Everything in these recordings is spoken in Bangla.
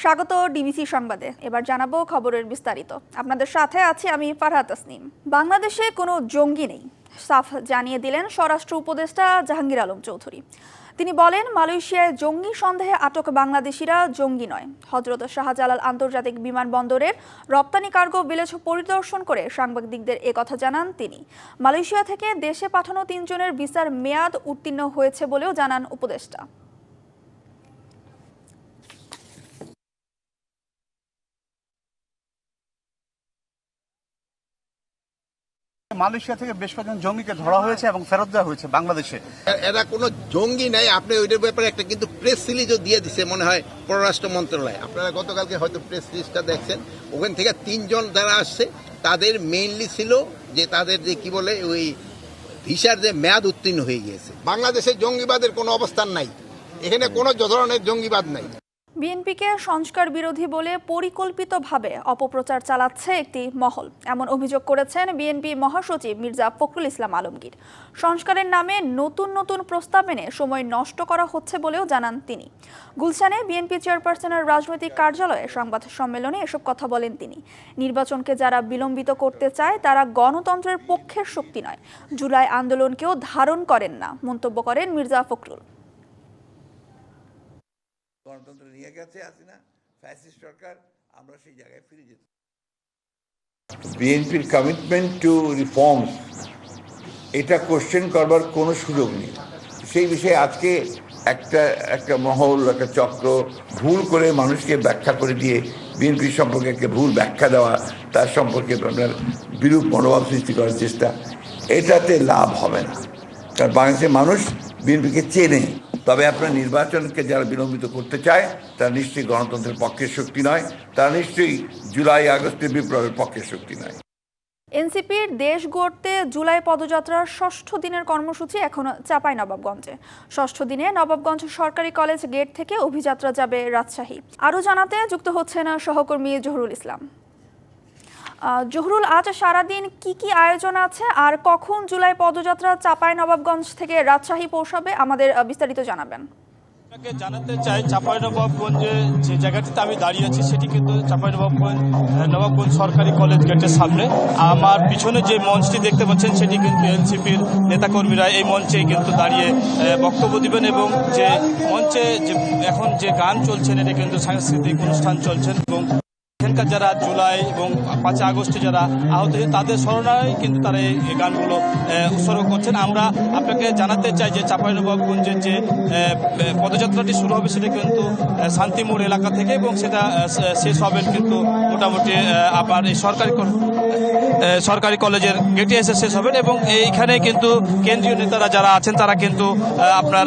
স্বাগত ডিবিসি সংবাদে। এবার জানাবো খবরের বিস্তারিত। আপনাদের সাথে আছি আমি ফারহাত তাসনিম। বাংলাদেশে কোনো জঙ্গি নেই, সাফ জানিয়ে দিলেন স্বরাষ্ট্র উপদেষ্টা জাহাঙ্গীর আলম চৌধুরী। তিনি বলেন, মালয়েশিয়ায় জঙ্গি সন্দেহে আটক বাংলাদেশিরা জঙ্গি নয়। হযরত শাহজালাল আন্তর্জাতিক বিমানবন্দরের রপ্তানি কার্গো ভিলেজ পরিদর্শন করে সাংবাদিকদের একথা জানান তিনি। মালয়েশিয়া থেকে দেশে পাঠানো ৩ জনের ভিসার মেয়াদ উত্তীর্ণ হয়েছে বলেও জানান উপদেষ্টা। মালয়েশিয়া থেকে বেশ কয়েকজন জঙ্গিকে ধরা হয়েছে এবং ফেরত দেওয়া হয়েছে বাংলাদেশে। এরা কোনো জঙ্গি নাই। আপনি ওইটার ব্যাপারে একটা কিন্তু প্রেস রিলিজও দিয়ে দিছে মনে হয় পররাষ্ট্র মন্ত্রণালয়। আপনারা গতকালকে হয়তো প্রেস রিলিজটা দেখছেন। ওখান থেকে 3 জন যারা আসছে তাদের মেইনলি ছিল যে তাদের যে কি বলে ওই ভিসার যে মেয়াদ উত্তীর্ণ হয়ে গিয়েছে। বাংলাদেশে জঙ্গিবাদের কোনো অবস্থান নাই, এখানে কোনো ধরনের জঙ্গিবাদ নাই। বিএনপিকে সংস্কার বিরোধী বলে পরিকল্পিতভাবে অপপ্রচার চালাচ্ছে একটি মহল, এমন অভিযোগ করেছেন বিএনপি মহাসচিব মির্জা ফখরুল ইসলাম আলমগীর। সংস্কারের নামে নতুন নতুন প্রস্তাব এনে সময় নষ্ট করা হচ্ছে বলেও জানান তিনি। গুলশানে বিএনপি চেয়ারপারসনের রাজনৈতিক কার্যালয়ে সংবাদ সম্মেলনে এসব কথা বলেন তিনি। নির্বাচনকে যারা বিলম্বিত করতে চায় তারা গণতন্ত্রের পক্ষের শক্তি নয়, জুলাই আন্দোলনকেও ধারণ করেন না মন্তব্য করেন মির্জা ফখরুল। গণতন্ত্র নিয়ে গেছে হাসিনা, ফ্যাসিস্ট সরকার, আমরা সেই জায়গায় ফিরে যেতে। বিএনপির কমিটমেন্ট টু রিফর্মস এটা কোশ্চেন করবার কোনো সুযোগ নেই। সেই বিষয়ে আজকে একটা মহল, একটা চক্র ভুল করে মানুষকে ব্যাখ্যা করে দিয়ে বিএনপি সম্পর্কে একটা ভুল ব্যাখ্যা দেওয়া, তার সম্পর্কে আপনার বিরূপ মনোভাব সৃষ্টি করার চেষ্টা, এটাতে লাভ হবে না। কারণ বাংলাদেশের মানুষ বিএনপিকে চেনে। তবে আপনার নির্বাচনকে যারা বিলম্বিত করতে চায় তারা নিশ্চয়ই গণতন্ত্রের পক্ষের শক্তি নয়, তারা নিশ্চয়ই জুলাই আগস্টের বিপ্লবের পক্ষের শক্তি নয়। এনসিপির দেশ গড়তে জুলাই পদযাত্রার ৬ষ্ঠ দিনের কর্মসূচি এখন চাঁপাইনবাবগঞ্জে। ৬ষ্ঠ দিনে নবাবগঞ্জ সরকারি কলেজ গেট থেকে অভিযাত্রা যাবে রাজশাহী। আরও জানাতে যুক্ত হচ্ছেন সহকর্মী জহুরুল ইসলাম। জহুরুল, আজ সারাদিন কি আয়োজন আছে আর কখন জুলাই পদযাত্রা চাঁপাইনবাবগঞ্জ থেকে রাজশাহী পৌঁছাবে, আমাদের বিস্তারিত জানাবেন। জানাতে চাই, চাঁপাইনবাবগঞ্জে যে জায়গাটিতে আমি দাঁড়িয়ে আছি সেটি কিন্তু নবাবগঞ্জ সরকারি কলেজ গেটের সামনে। আমার পিছনে যে মঞ্চটি দেখতে পাচ্ছেন সেটি কিন্তু এনসিপির নেতাকর্মীরা এই মঞ্চে কিন্তু দাঁড়িয়ে বক্তব্য দিবেন এবং যে মঞ্চে এখন যে গান চলছেন এটা কিন্তু সাংস্কৃতিক অনুষ্ঠান চলছেন এবং এখানকার যারা জুলাই এবং 5 আগস্টে যারা আহত হয়েছে তাদের স্মরণায় কিন্তু তারা এই গানগুলো উৎসর্গ করছেন। আমরা আপনাকে জানাতে চাই যে চাঁপাইনবাবগঞ্জের যে পদযাত্রাটি শুরু হবে সেটা কিন্তু শান্তিমোড় এলাকা থেকে এবং সেটা শেষ হবেন কিন্তু মোটামুটি আবার এই সরকারি কলেজের গেটে এসে শেষ হবেন এবং এইখানে কিন্তু কেন্দ্রীয় নেতারা যারা আছেন তারা কিন্তু আপনার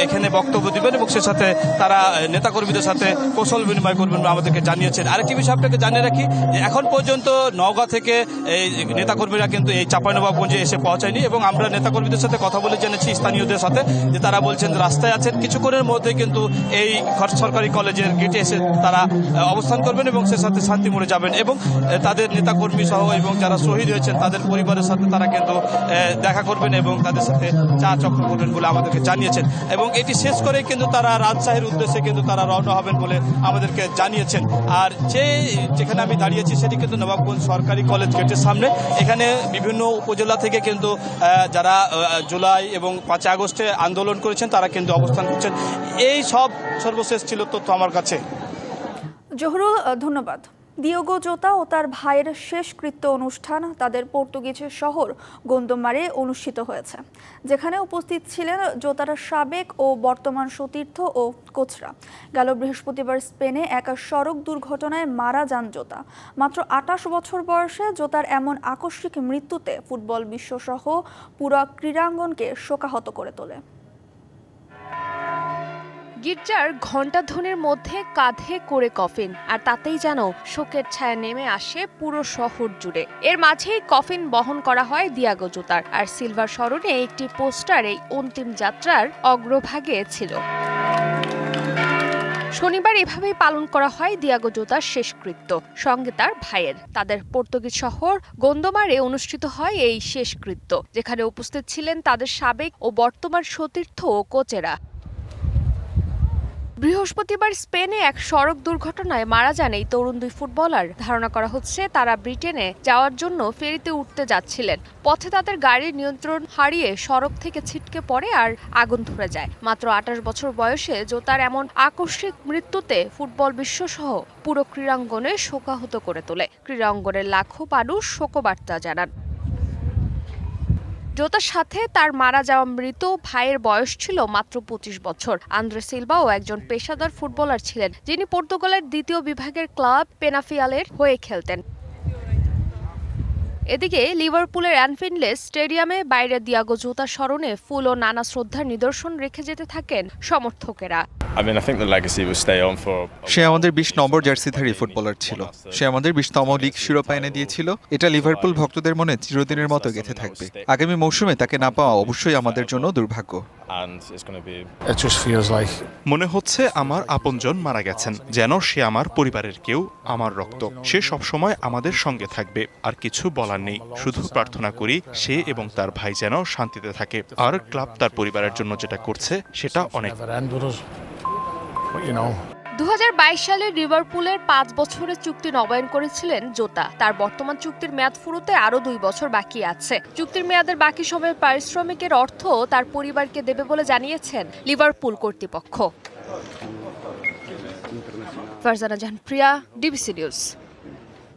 এখানে বক্তব্য দিবেন এবং সে সাথে তারা নেতাকর্মীদের সাথে কৌশল বিনিময় করবেন আমাদেরকে জানিয়েছেন। আরেকটি বিষয় আপনাকে জানিয়ে রাখি যে এখন পর্যন্ত নওগাঁ থেকে এই নেতাকর্মীরা কিন্তু এই চাঁপাইনবাবগঞ্জে এসে পৌঁছায়নি এবং আমরা নেতাকর্মীদের সাথে কথা বলে জেনেছি স্থানীয়দের সাথে যে তারা বলছেন রাস্তায় আছেন, কিছুক্ষণের মধ্যে কিন্তু এই সরকারি কলেজের গেটে এসে তারা অবস্থান করবেন এবং সে সাথে শান্তি মোড়ে যাবেন এবং তাদের নেতাকর্মী সহ এবং যারা শহীদ হয়েছেন তাদের পরিবারের সাথে তারা কিন্তু দেখা করবেন এবং তাদের সাথে চা চক্র করবেন বলে আমাদেরকে জানিয়েছেন এবং এটি শেষ করে কিন্তু তারা রাজশাহীর উদ্দেশ্যে কিন্তু তারা রওনা হবেন বলে আমাদেরকে জানিয়েছেন। আর যেখানে আমি দাঁড়িয়েছি সেটি কিন্তু নবাবগঞ্জ সরকারি কলেজ গেটের সামনে। এখানে বিভিন্ন উপজেলা থেকে কিন্তু যারা জুলাই এবং 5 আগস্টে আন্দোলন করেছেন তারা কিন্তু অবস্থান করছেন। এই সব সর্বশেষ ছিল তথ্য আমার কাছে। জহুরুল, ধন্যবাদ। দিয়েগো জোতা ও তার ভাইয়ের শেষকৃত্য অনুষ্ঠান তাদের পর্তুগিজ শহর গোন্দমারে অনুষ্ঠিত হয়েছে, যেখানে উপস্থিত ছিলেন জোতার সাবেক ও বর্তমান সতীর্থ ও কোচরা। গেল বৃহস্পতিবার স্পেনে এক সড়ক দুর্ঘটনায় মারা যান জোতা। মাত্র 28 বছর বয়সে জোতার এমন আকস্মিক মৃত্যুতে ফুটবল বিশ্বসহ পুরো ক্রীড়াঙ্গনকে শোকাহত করে তোলে। গির্জার ঘণ্টাধ্বনির মধ্যে কাঁধে করে কফিন, আর তাতেই যেন শোকের ছায়া নেমে আসে পুরো শহর জুড়ে। এর মাঝেই কফিন বহন করা হয় দিয়াগো জোতার, আর সিলভার স্মরণে একটি পোস্টার এই অন্তিম যাত্রার অগ্রভাগে ছিল। শনিবার এভাবেই পালন করা হয় দিয়াগো জোতার শেষকৃত্য, সঙ্গে তার ভাইয়ের। তাদের পর্তুগিজ শহর গোন্দমারে অনুষ্ঠিত হয় এই শেষকৃত্য, যেখানে উপস্থিত ছিলেন তাদের সাবেক ও বর্তমান সতীর্থ ও কোচেরা। বৃহস্পতিবার স্পেনে এক সড়ক দুর্ঘটনায় মারা যান এই তরুণ দুই ফুটবলার। ধারণা করা হচ্ছে তারা ব্রিটেনে যাওয়ার জন্য ফেরিতে উঠতে যাচ্ছিলেন। পথে তাদের গাড়ির নিয়ন্ত্রণ হারিয়ে সড়ক থেকে ছিটকে পড়ে আর আগুন ধরে যায়। মাত্র 28 বছর বয়সে জোতার এমন আকস্মিক মৃত্যুতে ফুটবল বিশ্বসহ পুরো ক্রীড়াঙ্গনে শোকাহত করে তোলে। ক্রীড়াঙ্গনের লাখো মানুষ শোকবার্তা জানান। জোতার সাথে তার মারা যাওয়া মৃত ভাইয়ের বয়স ছিল মাত্র 25 বছর। আন্দ্রে সিলভাও একজন পেশাদার ফুটবলার ছিলেন, যিনি পর্তুগালের দ্বিতীয় বিভাগের ক্লাব পেনাফিয়ালের হয়ে খেলতেন। এদিকে লিভারপুলের অ্যানফিল্ড স্টেডিয়ামে বাইরে দিয়াগো জোতার স্মরণে ফুল ও নানা শ্রদ্ধার নিদর্শন রেখে যেতে থাকেন সমর্থকেরা। সে আমাদের 20 নম্বর জার্সিধারী ফুটবলার ছিল। সে আমাদের 20তম লিগ শিরোপা এনে দিয়েছিল। এটা লিভারপুল ভক্তদের মনে চিরদিনের মতো গেঁথে থাকবে। আগামী মৌসুমে তাকে না পাওয়া অবশ্যই আমাদের জন্য দুর্ভাগ্য। মনে হচ্ছে আমার আপনজন মারা গেছেন, যেন সে আমার পরিবারের কেউ, আমার রক্ত। সে সবসময় আমাদের সঙ্গে থাকবে। আর কিছু বলার নেই, শুধু প্রার্থনা করি সে এবং তার ভাই যেন শান্তিতে থাকে। আর ক্লাব তার পরিবারের জন্য যেটা করছে সেটা অনেক। 2022 সালে লিভারপুলের 5 বছরের চুক্তি নবায়ন করেছিলেন জোতা। তার বর্তমান চুক্তির মেয়াদ ফুরোতে আরও 2 বছর বাকি আছে। চুক্তির মেয়াদের বাকি সময়ের পারিশ্রমিকের অর্থ তার পরিবারকে দেবে বলে জানিয়েছেন লিভারপুল কর্তৃপক্ষ। ফারজানা জাহান প্রিয়া, ডিবিসি নিউজ।